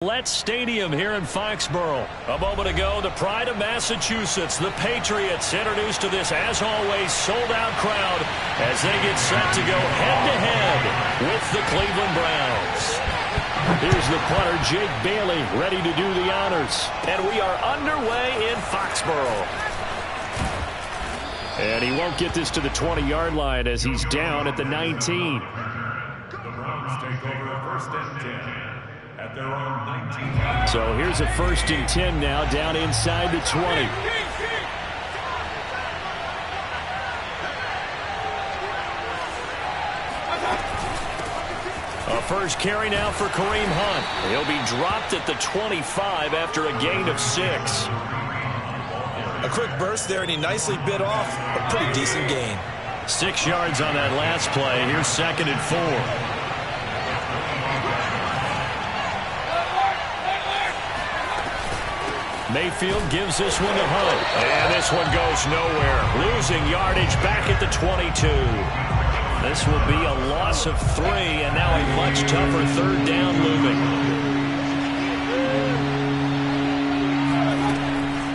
Let's Stadium here in Foxborough. A moment ago, the pride of Massachusetts, the Patriots, introduced to this, as always, sold-out crowd as they get set to go head-to-head with the Cleveland Browns. Here's the punter, Jake Bailey, ready to do the honors. And we are underway in Foxborough. And he won't get this to the 20-yard line as he's down at the 19. The Browns take over first and 10. At their own 19. So here's a first and 10 now, down inside the 20. A first carry now for Kareem Hunt. He'll be dropped at the 25 after a gain of 6. A quick burst there, and he nicely bit off a pretty decent gain. 6 yards on that last play. Here's second and 4. Mayfield gives this one to Hunt. And this one goes nowhere. Losing yardage back at the 22. This will be a loss of 3, and now a much tougher third down looming.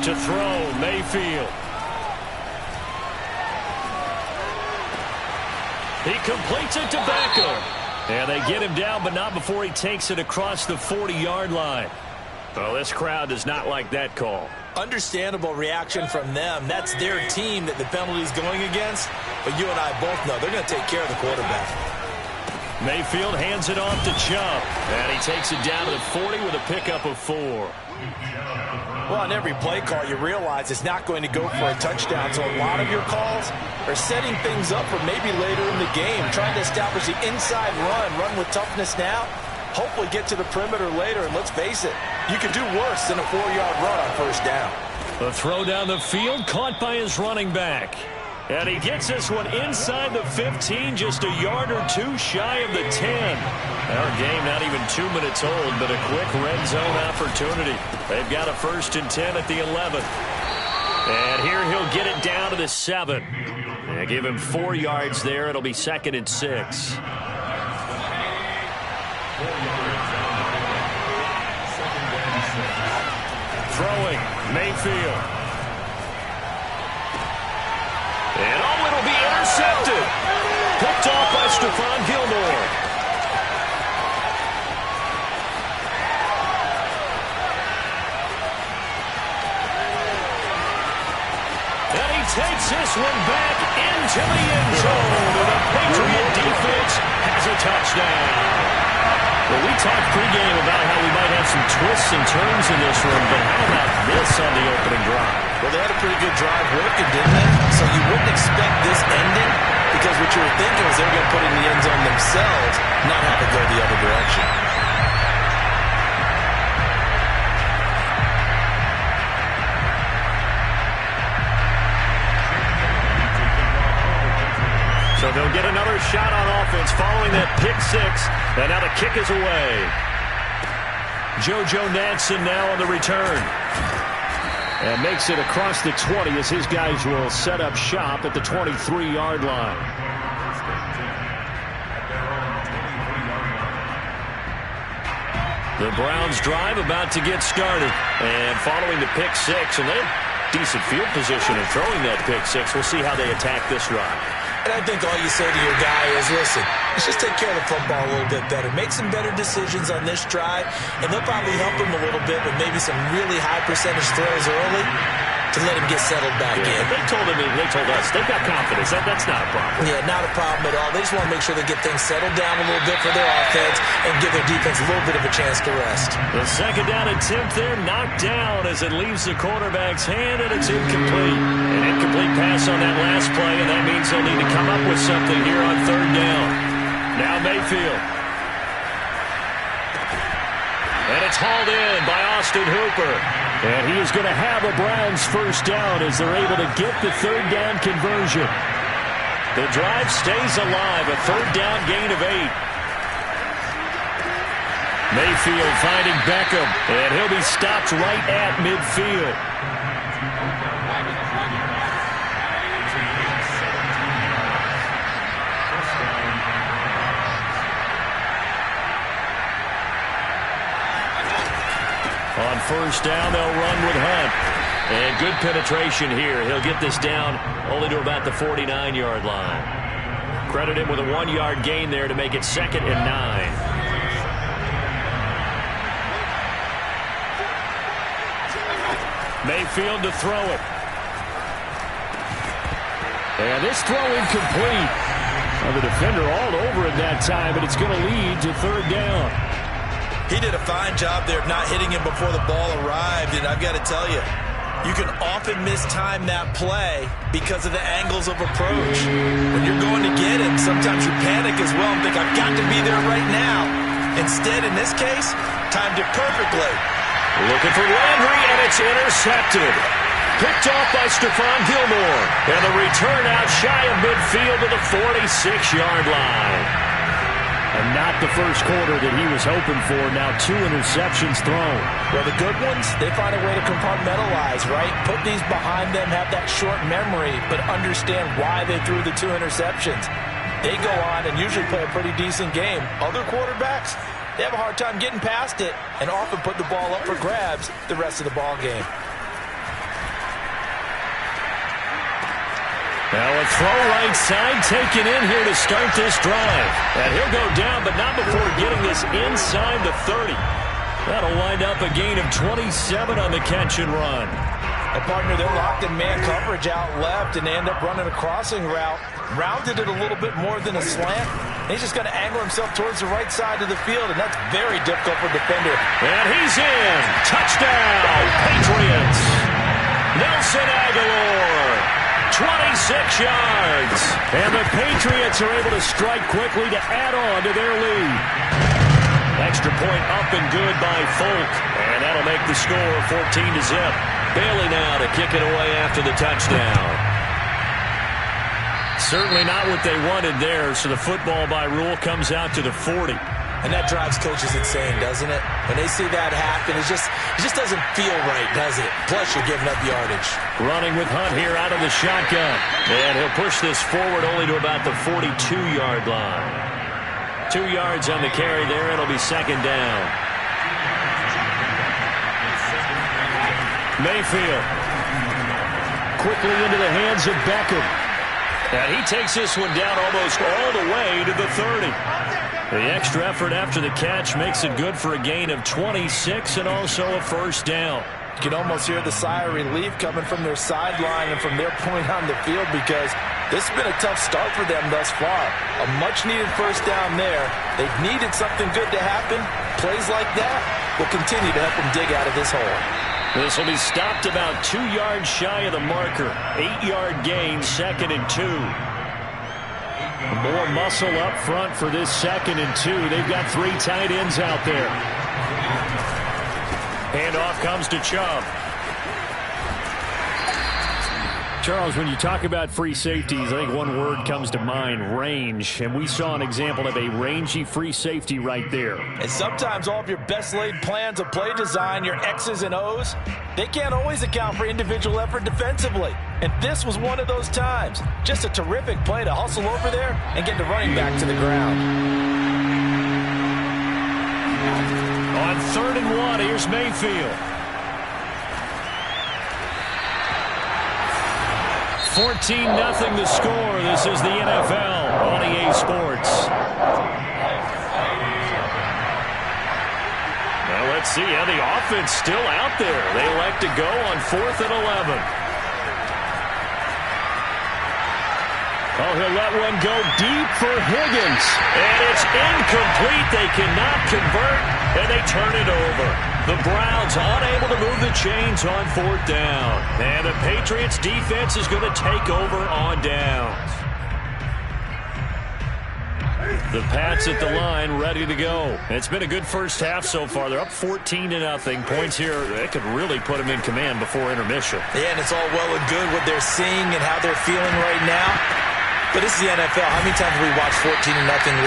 To throw, Mayfield. He completes it to Beckham. And they get him down, but not before he takes it across the 40-yard line. Well, this crowd does not like that call. Understandable reaction from them. That's their team that the penalty is going against. But you and I both know they're going to take care of the quarterback. Mayfield hands it off to Chubb. And he takes it down to the 40 with a pickup of 4. Well, on every play call, you realize it's not going to go for a touchdown. So a lot of your calls are setting things up for maybe later in the game, trying to establish the inside run with toughness now. Hopefully get to the perimeter later, and let's face it, you could do worse than a 4-yard run on first down. The throw down the field, caught by his running back. And he gets this one inside the 15, just a yard or 2 shy of the 10. Our game not even 2 minutes old, but a quick red zone opportunity. They've got a first and 10 at the 11. And here he'll get it down to the 7. And give him 4 yards there. It'll be second and 6. Throwing, Mayfield. And it'll be intercepted. Picked off by Stephon Gilmore. And he takes this one back into the end zone. And the Patriot defense has a touchdown. Well, we talked pregame about how we might have some twists and turns in this one, but how about this on the opening drive? Well, they had a pretty good drive working, didn't they? So you wouldn't expect this ending, because what you were thinking was they were going to put it in the end zone themselves, not have it go the other direction. So they'll get another shot on offense following that pick 6. And now the kick is away. JoJo Natson now on the return. And makes it across the 20 as his guys will set up shop at the 23-yard line. The Browns drive about to get started. And following the pick 6, and they have decent field position in throwing that pick 6. We'll see how they attack this drive. And I think all you say to your guy is, listen, let's just take care of the football a little bit better. Make some better decisions on this drive, and they'll probably help him a little bit with maybe some really high percentage throws early to let him get settled back in. They told us, they've got confidence. That's not a problem. Yeah, not a problem at all. They just want to make sure they get things settled down a little bit for their offense and give their defense a little bit of a chance to rest. The second down attempt there knocked down as it leaves the quarterback's hand, and it's incomplete. An incomplete pass on that last play, and that means they'll need to come up with something here on third down. Now Mayfield. And it's hauled in by Austin Hooper. And he is going to have a Browns first down as they're able to get the third down conversion. The drive stays alive, a third down gain of 8. Mayfield finding Beckham, and he'll be stopped right at midfield. On first down, they'll run with Hunt. And good penetration here. He'll get this down only to about the 49-yard line. Credit him with a 1-yard gain there to make it 2nd and 9. Mayfield to throw it. And this throw incomplete. Well, the defender all over it that time, but it's going to lead to 3rd down. He did a fine job there of not hitting him before the ball arrived, and I've got to tell you, you can often mistime that play because of the angles of approach. When you're going to get him, sometimes you panic as well and think, I've got to be there right now. Instead, in this case, timed it perfectly. Looking for Landry, and it's intercepted. Picked off by Stephon Gilmore. And the return out shy of midfield to the 46-yard line. And not the first quarter that he was hoping for. Now 2 interceptions thrown. Well, the good ones, they find a way to compartmentalize, right? Put these behind them, have that short memory, but understand why they threw the 2 interceptions. They go on and usually play a pretty decent game. Other quarterbacks, they have a hard time getting past it and often put the ball up for grabs the rest of the ball game. Now a throw right side taken in here to start this drive. And he'll go down, but not before getting this inside the 30. That'll wind up a gain of 27 on the catch and run. And partner, they're locked in man coverage out left, and they end up running a crossing route. Rounded it a little bit more than a slant. And he's just going to angle himself towards the right side of the field, and that's very difficult for a defender. And he's in. Touchdown, Patriots. Nelson Aguilar. 26 yards. And the Patriots are able to strike quickly to add on to their lead. Extra point up and good by Folk. And that'll make the score 14-0. Bailey now to kick it away after the touchdown. Certainly not what they wanted there, so the football by rule comes out to the 40. And that drives coaches insane, doesn't it? When they see that happen, it just doesn't feel right, does it? Plus, you're giving up yardage. Running with Hunt here out of the shotgun. And he'll push this forward only to about the 42-yard line. 2 yards on the carry there. It'll be 2nd down. Mayfield. Quickly into the hands of Beckham. And he takes this one down almost all the way to the 30. The extra effort after the catch makes it good for a gain of 26 and also a 1st down. You can almost hear the sigh of relief coming from their sideline and from their point on the field because this has been a tough start for them thus far. A much-needed 1st down there. They've needed something good to happen. Plays like that will continue to help them dig out of this hole. This will be stopped about 2 yards shy of the marker. 8-yard gain, 2nd and 2. More muscle up front for this 2nd and 2. They've got 3 tight ends out there. Handoff comes to Chubb. Charles, when you talk about free safeties, I think one word comes to mind, range. And we saw an example of a rangy free safety right there. And sometimes all of your best laid plans of play design, your X's and O's, they can't always account for individual effort defensively. And this was one of those times. Just a terrific play to hustle over there and get the running back to the ground. On 3rd and 1, here's Mayfield. 14-0 the score. This is the NFL on EA Sports. Well, let's see how the offense still out there. They elect to go on 4th and 11. Oh, he'll let one go deep for Higgins. And it's incomplete. They cannot convert, and they turn it over. The Browns unable to move the chains on 4th down. And the Patriots defense is going to take over on downs. The Pats at the line ready to go. It's been a good first half so far. They're up 14-0. Points here, they could really put them in command before intermission. Yeah, and it's all well and good what they're seeing and how they're feeling right now. But this is the NFL. How many times have we watched 14-0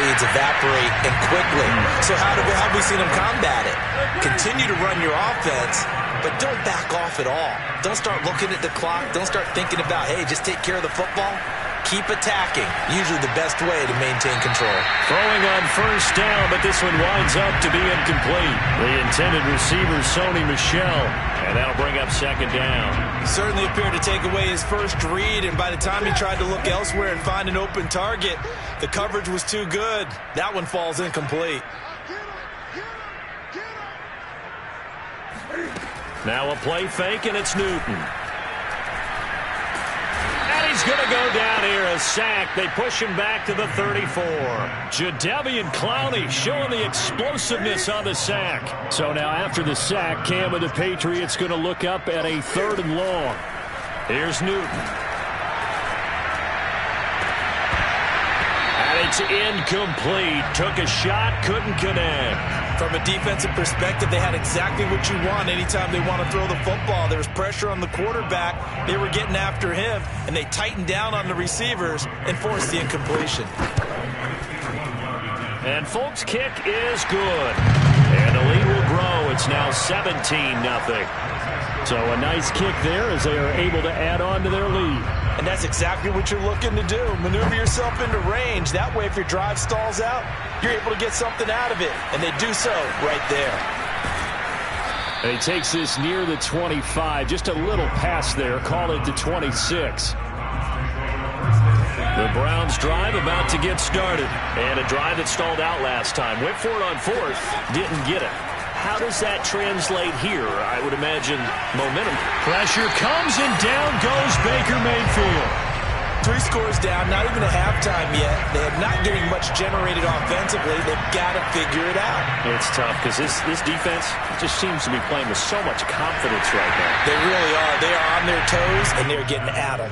leads evaporate and quickly? So how have we seen them combat it? Continue to run your offense, but don't back off at all. Don't start looking at the clock. Don't start thinking about, hey, just take care of the football. Keep attacking. Usually the best way to maintain control. Throwing on first down, but this one winds up to be incomplete. The intended receiver, Sony Michel, and that'll bring up second down. Certainly appeared to take away his first read, and by the time he tried to look elsewhere and find an open target, the coverage was too good. That one falls incomplete. Now a play fake, and it's Newton. And he's going to go down here, a sack. They push him back to the 34. Jadeveon Clowney showing the explosiveness on the sack. So now after the sack, Cam of the Patriots going to look up at a 3rd and long. Here's Newton. And it's incomplete. Took a shot, couldn't connect. From a defensive perspective, they had exactly what you want anytime they want to throw the football. There was pressure on the quarterback. They were getting after him, and they tightened down on the receivers and forced the incompletion. And Folk's kick is good. And the lead will grow. It's now 17-0. So a nice kick there as they are able to add on to their lead. And that's exactly what you're looking to do. Maneuver yourself into range. That way, if your drive stalls out, you're able to get something out of it. And they do so right there. And he takes this near the 25. Just a little pass there. Call it the 26. The Browns drive about to get started. And a drive that stalled out last time. Went for it on 4th. Didn't get it. How does that translate here? I would imagine momentum. Pressure comes, and down goes Baker Mayfield. 3 scores down, not even a halftime yet. They are not getting much generated offensively. They've got to figure it out. It's tough because this defense just seems to be playing with so much confidence right now. They really are. They are on their toes, and they're getting at them.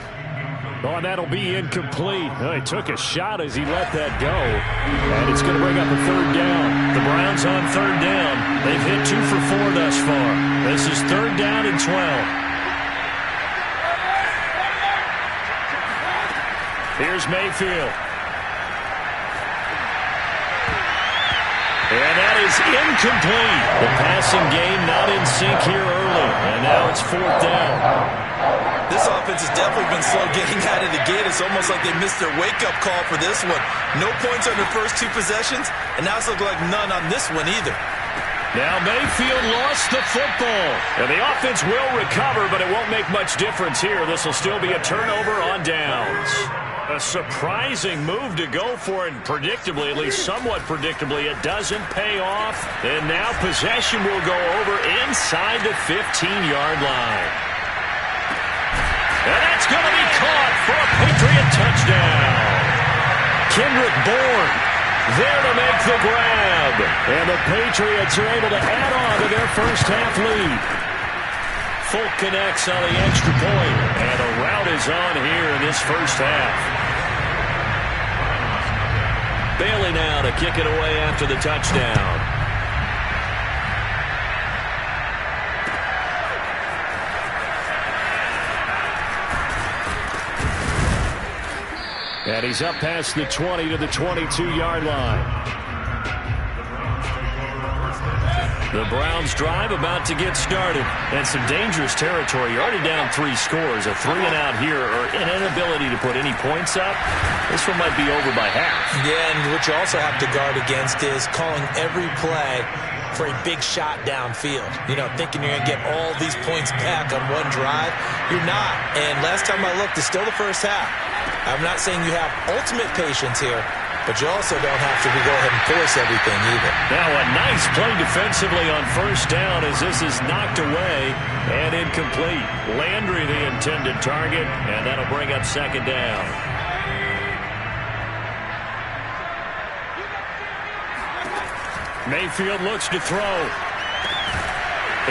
Oh, and that'll be incomplete. Oh, he took a shot as he let that go. And it's going to bring up a 3rd down. The Browns on 3rd down. They've hit 2 for 4 thus far. This is 3rd down and 12. Here's Mayfield. And that is incomplete. The passing game not in sync here early. And now it's 4th down. This offense has definitely been slow getting out of the gate. It's almost like they missed their wake-up call for this one. No points on their first 2 possessions, and now it's looking like none on this one either. Now Mayfield lost the football. And the offense will recover, but it won't make much difference here. This will still be a turnover on downs. A surprising move to go for it, and predictably, at least somewhat predictably, it doesn't pay off. And now possession will go over inside the 15-yard line. And that's going to be caught for a Patriot touchdown. Kendrick Bourne there to make the grab. And the Patriots are able to add on to their first half lead. Folk connects on the extra point. And a rout is on here in this first half. Bailey now to kick it away after the touchdown. And he's up past the 20 to the 22-yard line. The Browns drive about to get started. And some dangerous territory. You're already down 3 scores. A 3-and-out here, or an inability to put any points up. This one might be over by half. Yeah, and what you also have to guard against is calling every play for a big shot downfield. You know, thinking you're going to get all these points back on one drive. You're not. And last time I looked, it's still the first half. I'm not saying you have ultimate patience here, but you also don't have to go ahead and force everything either. Now a nice play defensively on first down as this is knocked away and incomplete. Landry the intended target, and that'll bring up second down. Mayfield looks to throw.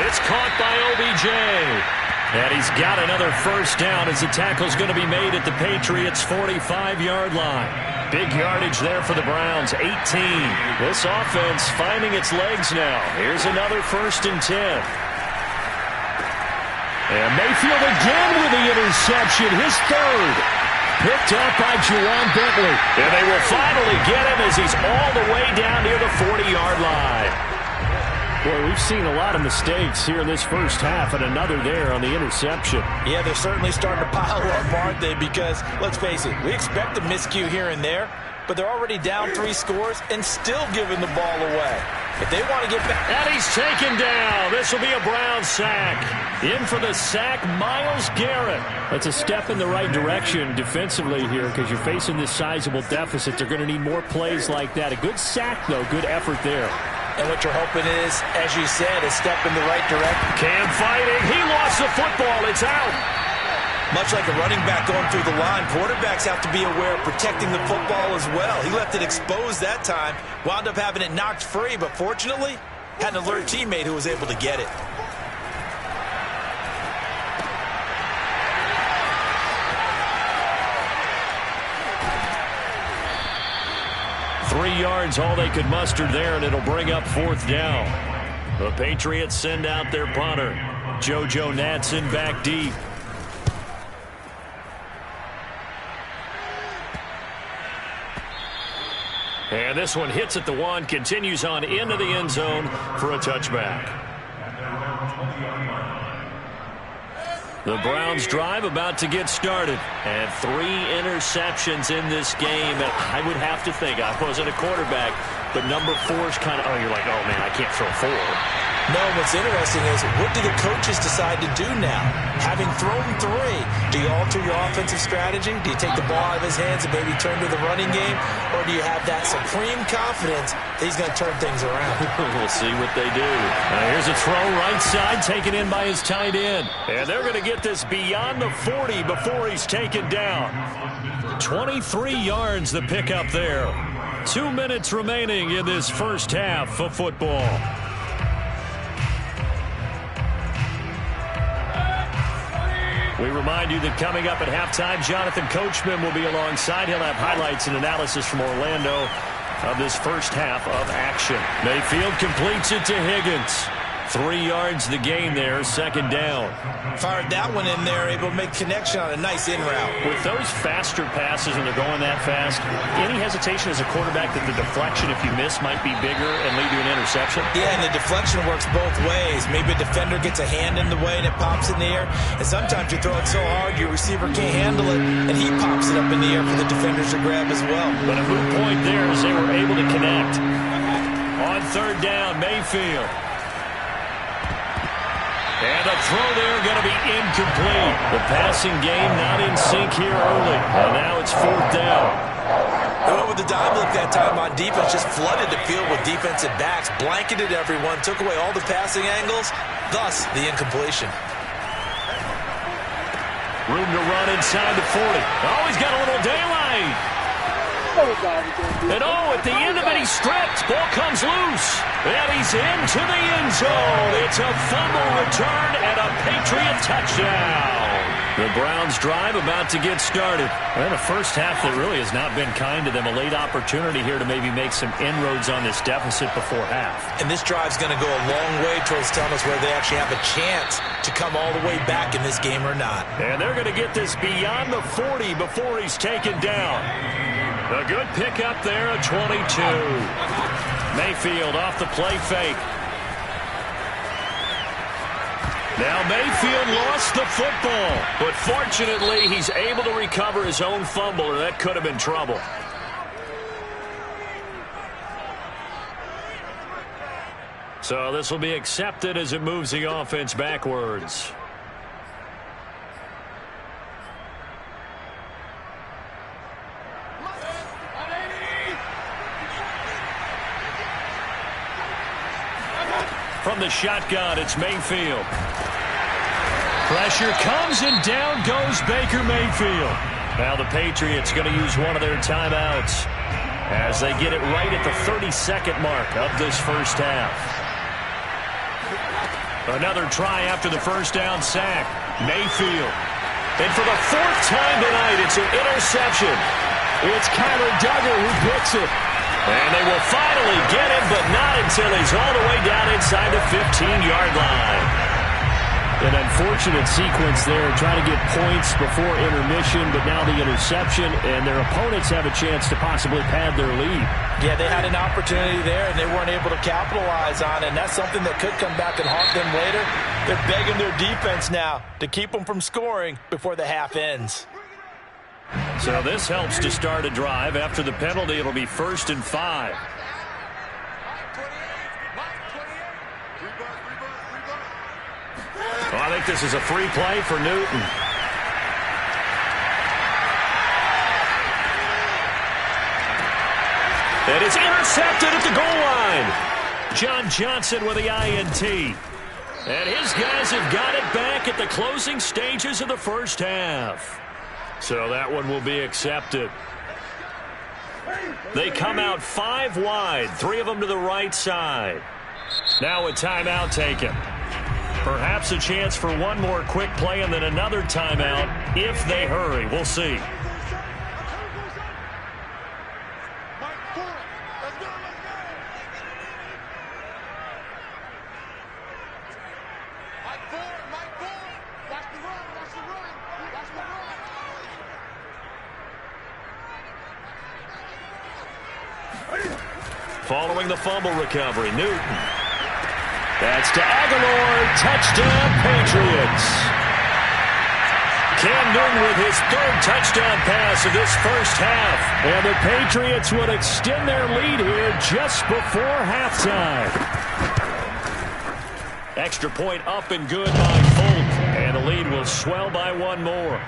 It's caught by OBJ. And he's got another first down as the tackle's going to be made at the Patriots' 45-yard line. Big yardage there for the Browns, 18. This offense finding its legs now. Here's another 1st and 10. And Mayfield again with the interception, his 3rd. Picked up by Juwan Bentley. And they will finally get him as he's all the way down near the 40-yard line. 4th and 10 And Boy, we've seen a lot of mistakes here in this first half, and another there on the interception. Yeah, they're certainly starting to pile up, aren't they? Because, let's face it, we expect a miscue here and there, but they're already down 3 scores and still giving the ball away. If they want to get back... And he's taken down. This will be a Brown sack. In for the sack, Myles Garrett. That's a step in the right direction defensively here because you're facing this sizable deficit. They're going to need more plays like that. A good sack, though. Good effort there. And what you're hoping is, as you said, a step in the right direction. Cam fighting. He lost the football. It's out. Much like a running back going through the line, quarterbacks have to be aware of protecting the football as well. He left it exposed that time, wound up having it knocked free, but fortunately, had an alert teammate who was able to get it. Three yards, all they could muster there, and it'll bring up 4th down. The Patriots send out their punter. JoJo Natson back deep. And this one hits at the 1, continues on into the end zone for a touchback. The Browns drive about to get started. And 3 interceptions in this game. And I would have to think, I wasn't a quarterback, but number 4 is kind of, you're like, oh, man, I can't throw 4. No, what's interesting is, what do the coaches decide to do now? Having thrown 3, do you alter your offensive strategy? Do you take the ball out of his hands and maybe turn to the running game? Or do you have that supreme confidence that he's going to turn things around? We'll see what they do. Here's a throw right side, taken in by his tight end. And they're going to get this beyond the 40 before he's taken down. 23 yards the pickup there. 2 minutes remaining in this first half of football. We remind you that coming up at halftime, Jonathan Coachman will be alongside. He'll have highlights and analysis from Orlando of this first half of action. Mayfield completes it to Higgins. 3 yards the gain there, 2nd down. Fired that one in there, able to make connection on a nice in route. With those faster passes when they're going that fast, any hesitation as a quarterback that the deflection, if you miss, might be bigger and lead to an interception? Yeah, and the deflection works both ways. Maybe a defender gets a hand in the way and it pops in the air. And sometimes you throw it so hard your receiver can't handle it, and he pops it up in the air for the defenders to grab as well. But a moot point there as they were able to connect. On 3rd down, Mayfield. And a throw there going to be incomplete. The passing game not in sync here early. And now it's 4th down. They went with the dime look that time on defense, just flooded the field with defensive backs, blanketed everyone, took away all the passing angles, thus the incompletion. Room to run inside the 40. Oh, he's got a little daylight. And at the end of it, he's stripped. Ball comes loose. And he's into the end zone. It's a fumble return and a Patriot touchdown. The Browns drive about to get started. Well, the first half that really has not been kind to them. A late opportunity here to maybe make some inroads on this deficit before half. And this drive's going to go a long way towards telling us whether they actually have a chance to come all the way back in this game or not. And they're going to get this beyond the 40 before he's taken down. A good pickup there at 22. Mayfield off the play fake. Now Mayfield lost the football, but fortunately he's able to recover his own fumble, or that could have been trouble. So this will be accepted as it moves the offense backwards. From the shotgun, it's Mayfield. Pressure comes, and down goes Baker Mayfield. Now the Patriots going to use one of their timeouts as they get it right at the 32nd mark of this first half. Another try after the first down sack. Mayfield. And for the 4th time tonight, it's an interception. It's Kyler Duggar who picks it. And they will finally get him, but not until he's all the way down inside the 15-yard line. An unfortunate sequence there, trying to get points before intermission, but now the interception, and their opponents have a chance to possibly pad their lead. Yeah, they had an opportunity there, and they weren't able to capitalize on it, and that's something that could come back and haunt them later. They're begging their defense now to keep them from scoring before the half ends. So this helps to start a drive. After the penalty, it'll be 1st and 5. Well, I think this is a free play for Newton. It is intercepted at the goal line. John Johnson with the INT. And his guys have got it back at the closing stages of the first half. So that one will be accepted. They come out 5 wide, 3 of them to the right side. Now a timeout taken. Perhaps a chance for one more quick play and then another timeout if they hurry. We'll see. Following the fumble recovery, Newton. That's to Aguilar. Touchdown, Patriots. Cam Newton with his 3rd touchdown pass of this first half. And the Patriots would extend their lead here just before halftime. Extra point up and good by Folk. And the lead will swell by 1 more.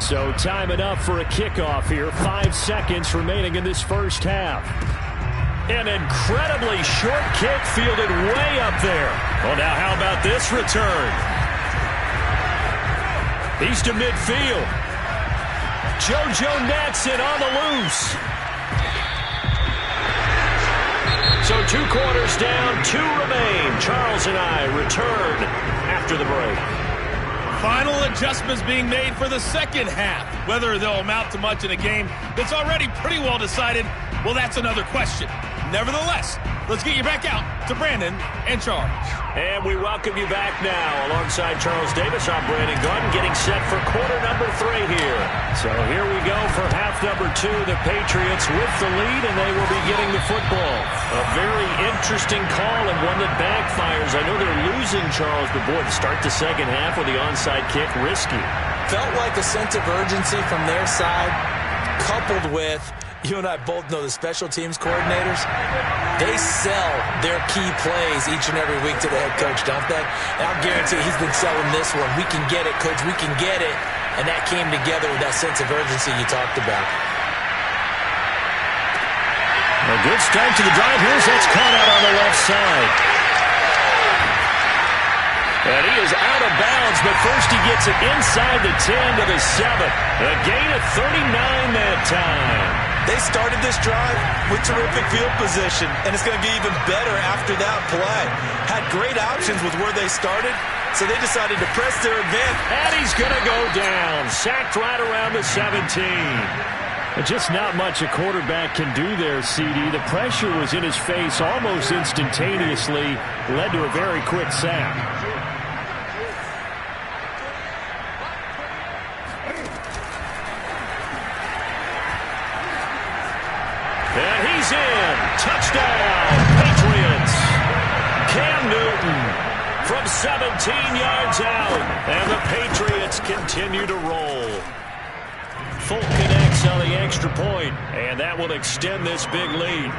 So time enough for a kickoff here. 5 seconds remaining in this first half. An incredibly short kick fielded way up there. Well, now how about this return? He's to midfield. JoJo Natson on the loose. So 2 quarters down, 2 remain. Charles and I return after the break. Final adjustments being made for the second half. Whether they'll amount to much in a game that's already pretty well decided, well, that's another question. Nevertheless, let's get you back out to Brandon and Charles. And we welcome you back now. Alongside Charles Davis, I'm Brandon Gunn, getting set for quarter number 3 here. So here we go for half number 2. The Patriots with the lead, and they will be getting the football. A very interesting call and one that backfires. I know they're losing, Charles, but boy, to start the second half with the onside kick, risky. Felt like a sense of urgency from their side, coupled with, you and I both know the special teams coordinators, they sell their key plays each and every week to the head coach, don't they? And I'll guarantee he's been selling this one. We can get it, coach, we can get it. And that came together with that sense of urgency you talked about. A good start to the drive. Here's that's caught out on the left side. And he is out of bounds, but first he gets it inside the 10 to the 7. A gain of 39 that time. They started this drive with terrific field position, and it's going to be even better after that play. Had great options with where they started, so they decided to press their advantage. And he's going to go down. Sacked right around the 17. Just not much a quarterback can do there, CD. The pressure was in his face almost instantaneously, led to a very quick sack. And he's in. Touchdown, Patriots. Cam Newton from 17 yards out. And the Patriots continue to roll. Folk connects on the extra point, and that will extend this big lead.